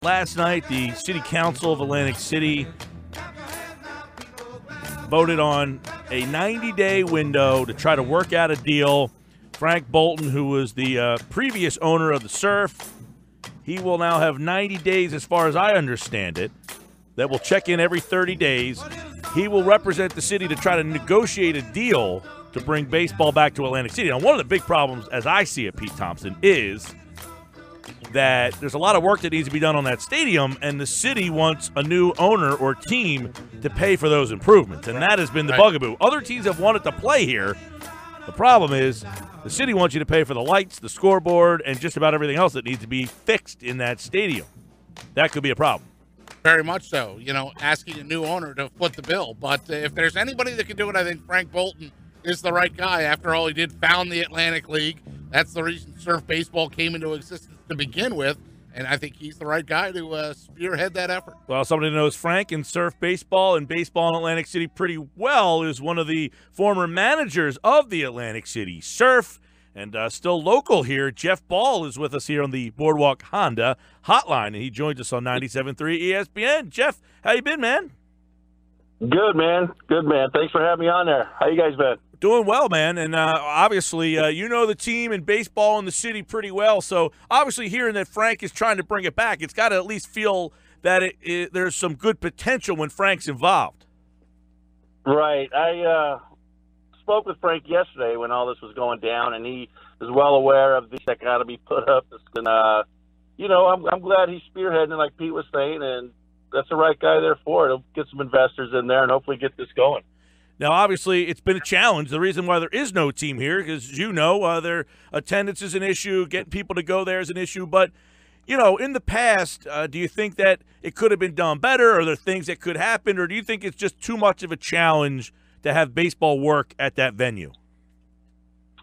last night, the City Council of Atlantic City voted on a 90-day window to try to work out a deal. Frank Bolton, who was the previous owner of the Surf, he will now have 90 days, as far as I understand it, that will check in every 30 days. He will represent the city to try to negotiate a deal to bring baseball back to Atlantic City. Now, one of the big problems, as I see it, Pete Thompson, is that there's a lot of work that needs to be done on that stadium, and the city wants a new owner or team to pay for those improvements, and that has been the bugaboo. Other teams have wanted to play here. The problem is the city wants you to pay for the lights, the scoreboard, and just about everything else that needs to be fixed in that stadium. That could be a problem. Very much so. You know, asking a new owner to foot the bill. But if there's anybody that can do it, I think Frank Bolton is the right guy. After all, he did found the Atlantic League. That's the reason surf baseball came into existence to begin with. And I think he's the right guy to spearhead that effort. Well, somebody who knows Frank and surf baseball and baseball in Atlantic City pretty well is one of the former managers of the Atlantic City Surf. And still local here, Jeff Ball is with us here on the Boardwalk Honda hotline, and he joins us on 97.3 ESPN. Jeff, how you been, man? Good, man. Good, man. Thanks for having me on there. How you guys been? Doing well, man. And obviously, you know the team and baseball in the city pretty well. So obviously hearing that Frank is trying to bring it back, it's got to at least feel that there's some good potential when Frank's involved. Right. I spoke with Frank yesterday when all this was going down, and he is well aware of these that got to be put up. And, you know, I'm glad he's spearheading, like Pete was saying, and that's the right guy there for it. He'll get some investors in there and hopefully get this going. Now, obviously, it's been a challenge. The reason why there is no team here, because, you know, their attendance is an issue, getting people to go there is an issue. But, you know, in the past, do you think that it could have been done better? Are there things that could happen? Or do you think it's just too much of a challenge to have baseball work at that venue?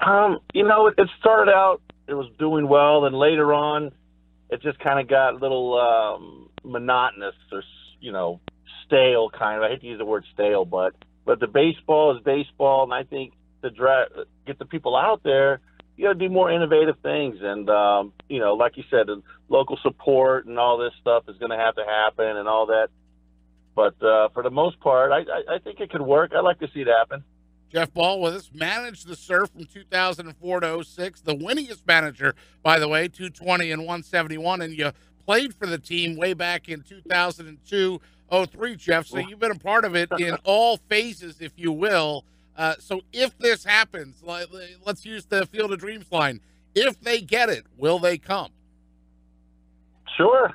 You know, it started out, it was doing well, and later on, it just kind of got a little monotonous or, you know, stale kind of. I hate to use the word stale, but the baseball is baseball, and I think to get the people out there, you got to do more innovative things. And, you know, like you said, the local support and all this stuff is going to happen and all that. But for the most part, I think it could work. I'd like to see it happen. Jeff Ball with us, managed the Surf from 2004 to 06. The winningest manager, by the way, 220 and 171. And you played for the team way back in 2002, 03, Jeff. So you've been a part of it in all phases, if you will. So if this happens, let's use the Field of Dreams line. If they get it, will they come? Sure.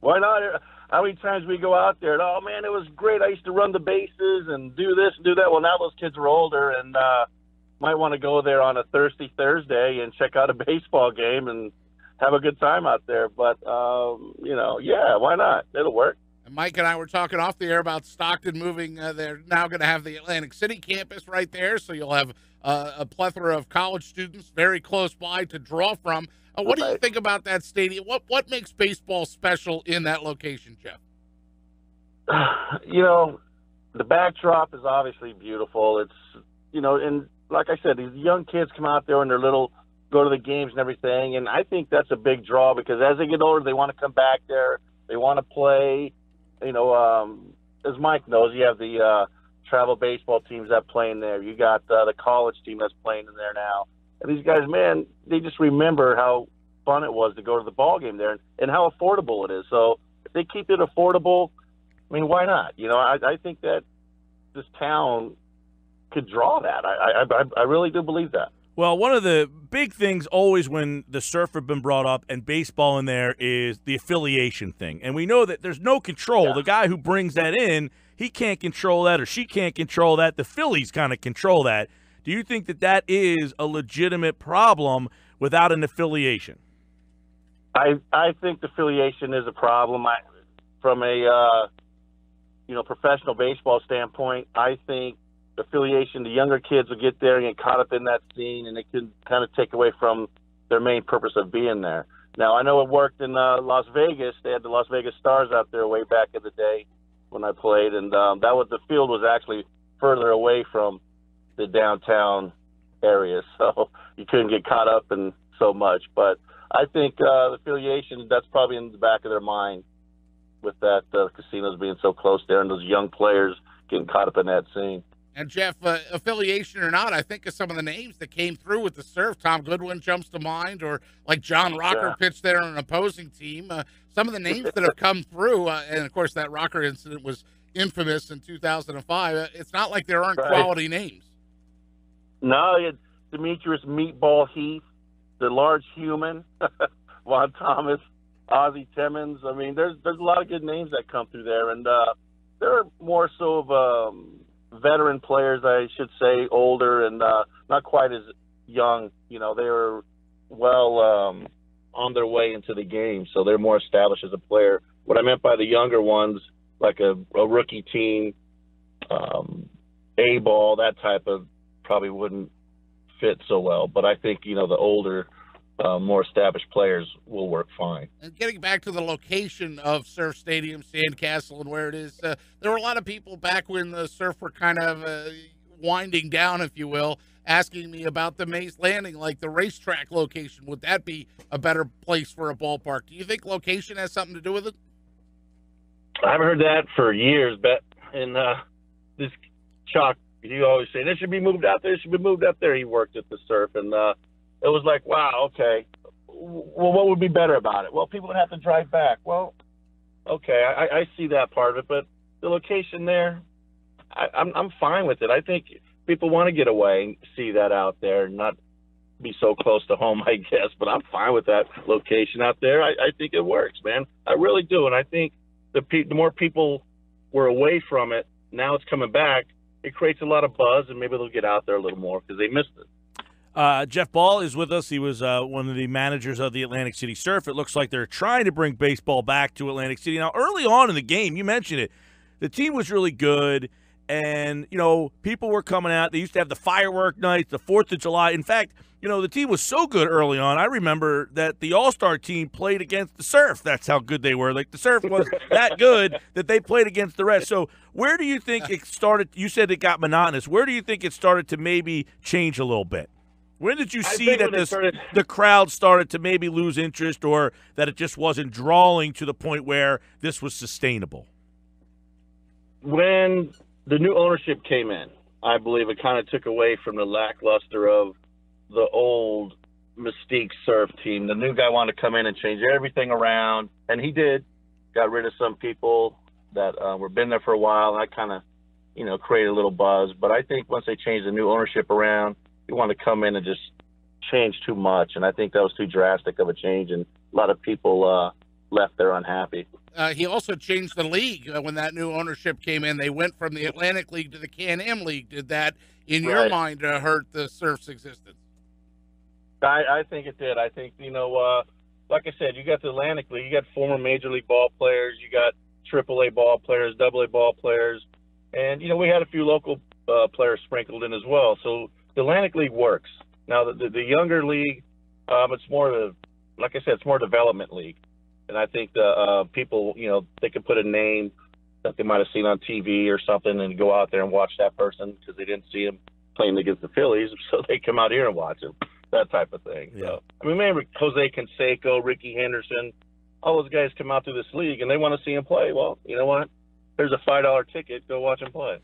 Why not? How many times we go out there and, oh, man, it was great. I used to run the bases and do this and do that. Well, now those kids are older and might want to go there on a thirsty Thursday and check out a baseball game and have a good time out there. But, you know, yeah, why not? It'll work. And Mike and I were talking off the air about Stockton moving. They're now going to have the Atlantic City campus right there, so you'll have a plethora of college students very close by to draw from. What do you think about that stadium? What makes baseball special in that location, Jeff? You know, the backdrop is obviously beautiful. It's, you know, and like I said, these young kids come out there and they're little, go to the games and everything, and I think that's a big draw because as they get older, they want to come back there. They want to play. You know, as Mike knows, you have the travel baseball teams that play in there. You got the college team that's playing in there now. And these guys, man, they just remember how fun it was to go to the ball game there and how affordable it is. So if they keep it affordable, I mean, why not? You know, I think that this town could draw that. I really do believe that. Well, one of the big things always when the Surf have been brought up and baseball in there is the affiliation thing. And we know that there's no control. Yeah. The guy who brings that in, he can't control that or she can't control that. The Phillies kind of control that. Do you think that that is a legitimate problem without an affiliation? I think the affiliation is a problem. From a you know, professional baseball standpoint, I think the affiliation, the younger kids will get there and get caught up in that scene, and it can kind of take away from their main purpose of being there. Now, I know it worked in Las Vegas. They had the Las Vegas Stars out there way back in the day when I played, and the field was actually further away from the downtown area, so you couldn't get caught up in so much. But I think the affiliation, that's probably in the back of their mind with that casinos being so close there and those young players getting caught up in that scene. And Jeff, affiliation or not, I think of some of the names that came through with the Surf. Tom Goodwin jumps to mind, or like John Rocker pitched there on an opposing team. Some of the names that have come through, and of course that Rocker incident was infamous in 2005. It's not like there aren't quality names. No, Demetrius Meatball Heath, the large human, Juan Thomas, Ozzie Timmons. I mean, there's a lot of good names that come through there, and there are more so of veteran players, I should say, older and not quite as young. You know, they were well on their way into the game, so they're more established as a player. What I meant by the younger ones, like a rookie team, A-ball, that type of, probably wouldn't fit so well. But I think, the older, more established players will work fine. And getting back to the location of Surf Stadium, Sandcastle, and where it is, there were a lot of people back when the Surf were kind of winding down, if you will, asking me about the Mace Landing, like the racetrack location. Would that be a better place for a ballpark? Do you think location has something to do with it? I haven't heard that for years, but this Chuck, he always say, this should be moved out there, it should be moved up there. He worked at the Surf, and it was like, wow, okay. Well, what would be better about it? Well, people would have to drive back. Well, okay, I see that part of it, but the location there, I'm fine with it. I think people want to get away and see that out there and not be so close to home, I guess, but I'm fine with that location out there. I think it works, man. I really do, and I think the more people were away from it, now it's coming back, it creates a lot of buzz, and maybe they'll get out there a little more because they missed it. Jeff Ball is with us. He was one of the managers of the Atlantic City Surf. It looks like they're trying to bring baseball back to Atlantic City. Now, early on in the game, you mentioned it, the team was really good, and, people were coming out. They used to have the firework nights, the 4th of July. In fact, the team was so good early on. I remember that the All-Star team played against the Surf. That's how good they were. Like, the Surf was that good that they played against the rest. So where do you think it started? You said it got monotonous. Where do you think it started to maybe change a little bit? When did you see that the crowd started to maybe lose interest, or that it just wasn't drawing to the point where this was sustainable? When the new ownership came in, I believe it kind of took away from the lackluster of the old Mystique Surf team. The new guy wanted to come in and change everything around, and he did. Got rid of some people that were been there for a while, and I kind of, created a little buzz. But I think once they changed the new ownership around, he wanted to come in and just change too much, and I think that was too drastic of a change, and a lot of people left there unhappy. He also changed the league when that new ownership came in. They went from the Atlantic League to the Can-Am League. Did that, in your mind, hurt the Surf's existence? I think it did. I think, like I said, you got the Atlantic League, you got former Major League ball players, you got AAA ball players, AA ball players, and, we had a few local players sprinkled in as well. So the Atlantic League works. Now, the younger league, it's more like I said, it's more development league. And I think the people, they can put a name that they might have seen on TV or something and go out there and watch that person because they didn't see him playing against the Phillies, so they come out here and watch him, that type of thing. Yeah. So, remember Jose Canseco, Ricky Henderson, all those guys come out through this league and they want to see him play. Well, you know what? There's a $5 ticket. Go watch him play.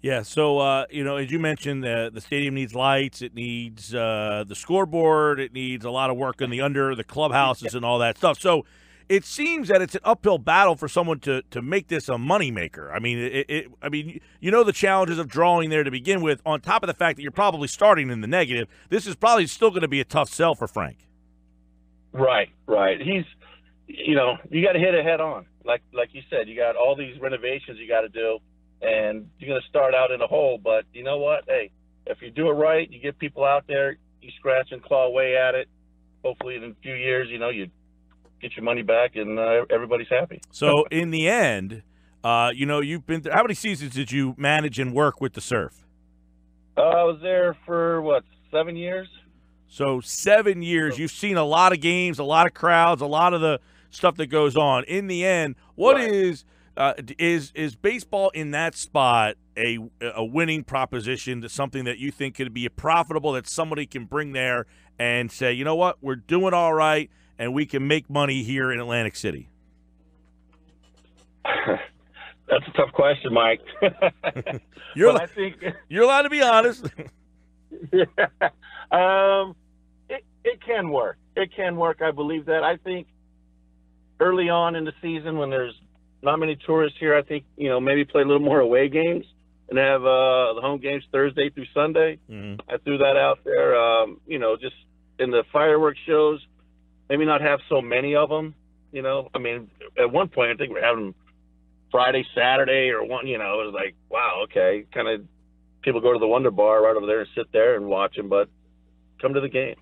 Yeah, so, as you mentioned, the stadium needs lights. It needs the scoreboard. It needs a lot of work in the clubhouses and all that stuff. So it seems that it's an uphill battle for someone to make this a moneymaker. I mean, the challenges of drawing there to begin with, on top of the fact that you're probably starting in the negative. This is probably still going to be a tough sell for Frank. Right. He's, you got to hit it head on. Like you said, you got all these renovations you got to do, and you're going to start out in a hole. But you know what? Hey, if you do it right, you get people out there, you scratch and claw away at it. Hopefully in a few years, you get your money back, and everybody's happy. So, in the end, you've been how many seasons did you manage and work with the Surf? I was there for, 7 years? So, 7 years. You've seen a lot of games, a lot of crowds, a lot of the stuff that goes on. In the end, what is baseball in that spot a winning proposition, to something that you think could be profitable, that somebody can bring there and say, you know what, we're doing all right, and we can make money here in Atlantic City? That's a tough question, Mike. You're I think you're allowed to be honest. it can work. It can work. I believe that. I think early on in the season when there's not many tourists here, I think, maybe play a little more away games and have the home games Thursday through Sunday. Mm-hmm. I threw that out there. Just in the fireworks shows, maybe not have so many of them. I mean, at one point, I think we're having Friday, Saturday, or one, it was like, wow, okay. Kind of people go to the Wonder Bar right over there and sit there and watch them, but come to the game.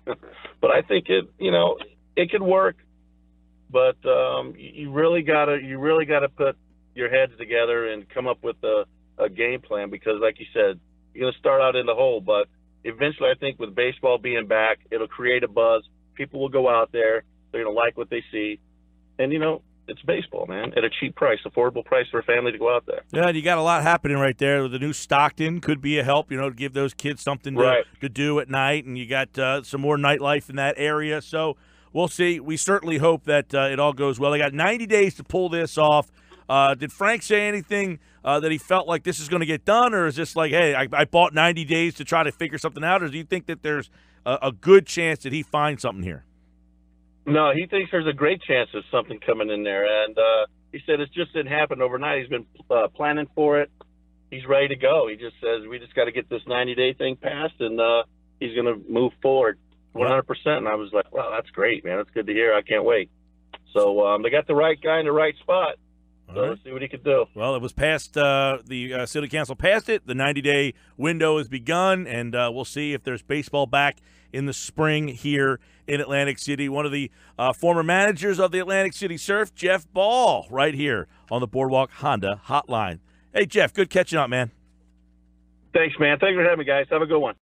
But I think it could work, but you really gotta put your heads together and come up with a game plan, because like you said, you're going to start out in the hole, but eventually I think with baseball being back, it'll create a buzz. People will go out there. They're going to like what they see. And, it's baseball, man, at a cheap price, affordable price for a family to go out there. Yeah, you got a lot happening right there. The new Stockton could be a help, to give those kids something to do at night. And you got some more nightlife in that area. So we'll see. We certainly hope that it all goes well. They got 90 days to pull this off. Did Frank say anything that he felt like this is going to get done, or is this like, hey, I bought 90 days to try to figure something out, or do you think that there's a good chance that he finds something here? No, he thinks there's a great chance of something coming in there, and he said it just didn't happen overnight. He's been planning for it. He's ready to go. He just says we just got to get this 90-day thing passed, and he's going to move forward 100%. And I was like, wow, that's great, man. That's good to hear. I can't wait. So they got the right guy in the right spot. So let's see what he could do. Well, it was passed. The city council passed it. The 90-day window has begun, and we'll see if there's baseball back in the spring here in Atlantic City. One of the former managers of the Atlantic City Surf, Jeff Ball, right here on the Boardwalk Honda Hotline. Hey, Jeff, good catching up, man. Thanks, man. Thanks for having me, guys. Have a good one.